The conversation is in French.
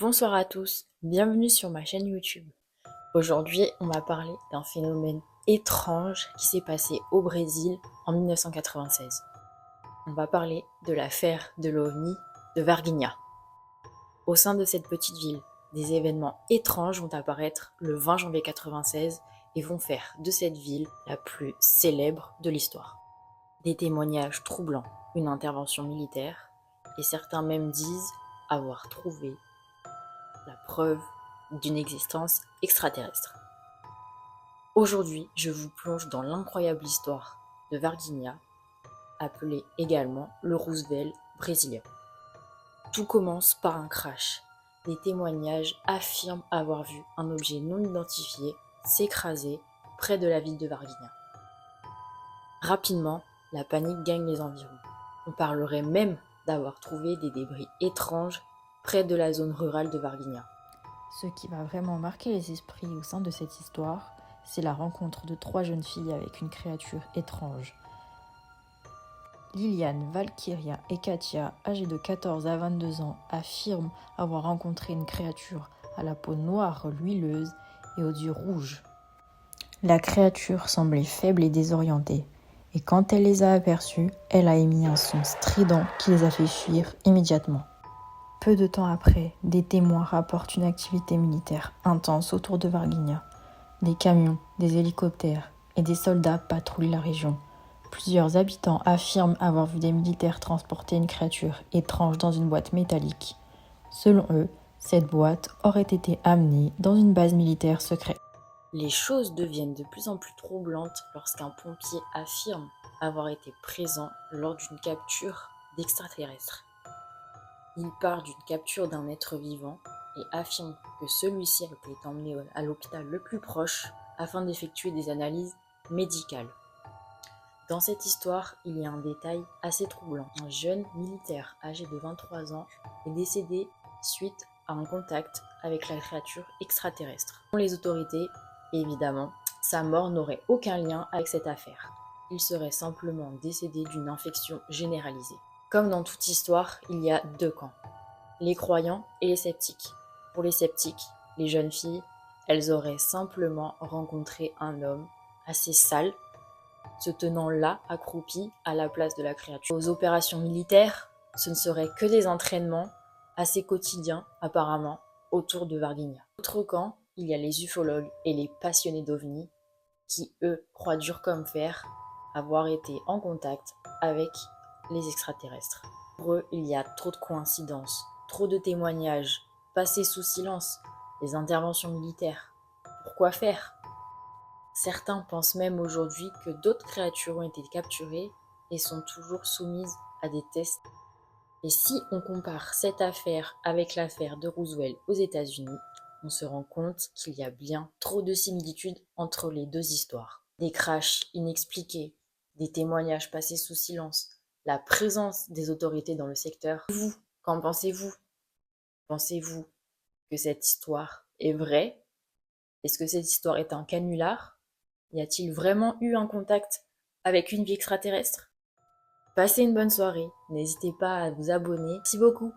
Bonsoir à tous, bienvenue sur ma chaîne YouTube. Aujourd'hui, on va parler d'un phénomène étrange qui s'est passé au Brésil en 1996. On va parler de l'affaire de l'OVNI de Varginha. Au sein de cette petite ville, des événements étranges vont apparaître le 20 janvier 1996 et vont faire de cette ville la plus célèbre de l'histoire. Des témoignages troublants, une intervention militaire, et certains même disent avoir trouvé la preuve d'une existence extraterrestre. Aujourd'hui, je vous plonge dans l'incroyable histoire de Varginha, appelé également le Roosevelt brésilien. Tout commence par un crash. Des témoignages affirment avoir vu un objet non identifié s'écraser près de la ville de Varginha. Rapidement, la panique gagne les environs. On parlerait même d'avoir trouvé des débris étranges près de la zone rurale de Varginha. Ce qui va vraiment marquer les esprits au sein de cette histoire, c'est la rencontre de 3 jeunes filles avec une créature étrange. Liliane, Valkyria et Katia, âgées de 14 à 22 ans, affirment avoir rencontré une créature à la peau noire huileuse et aux yeux rouges. La créature semblait faible et désorientée, et quand elle les a aperçues, elle a émis un son strident qui les a fait fuir immédiatement. Peu de temps après, des témoins rapportent une activité militaire intense autour de Varginha. Des camions, des hélicoptères et des soldats patrouillent la région. Plusieurs habitants affirment avoir vu des militaires transporter une créature étrange dans une boîte métallique. Selon eux, cette boîte aurait été amenée dans une base militaire secrète. Les choses deviennent de plus en plus troublantes lorsqu'un pompier affirme avoir été présent lors d'une capture d'extraterrestres. Il part d'une capture d'un être vivant et affirme que celui-ci a été emmené à l'hôpital le plus proche afin d'effectuer des analyses médicales. Dans cette histoire, il y a un détail assez troublant. Un jeune militaire âgé de 23 ans est décédé suite à un contact avec la créature extraterrestre. Pour les autorités, évidemment, sa mort n'aurait aucun lien avec cette affaire. Il serait simplement décédé d'une infection généralisée. Comme dans toute histoire, il y a deux camps, les croyants et les sceptiques. Pour les sceptiques, les jeunes filles, elles auraient simplement rencontré un homme assez sale, se tenant là, accroupi, à la place de la créature. Aux opérations militaires, ce ne seraient que des entraînements assez quotidiens, apparemment, autour de Varginha. Autre camp, il y a les ufologues et les passionnés d'OVNI, qui, eux, croient dur comme fer avoir été en contact avec les extraterrestres. Pour eux, il y a trop de coïncidences, trop de témoignages, passés sous silence, les interventions militaires. Pourquoi faire ? Certains pensent même aujourd'hui que d'autres créatures ont été capturées et sont toujours soumises à des tests. Et si on compare cette affaire avec l'affaire de Roosevelt aux États-Unis, on se rend compte qu'il y a bien trop de similitudes entre les deux histoires. Des crashs inexpliqués, des témoignages passés sous silence, la présence des autorités dans le secteur. Vous, qu'en pensez-vous ? Pensez-vous que cette histoire est vraie ? Est-ce que cette histoire est un canular ? Y a-t-il vraiment eu un contact avec une vie extraterrestre ? Passez une bonne soirée, n'hésitez pas à vous abonner. Merci beaucoup.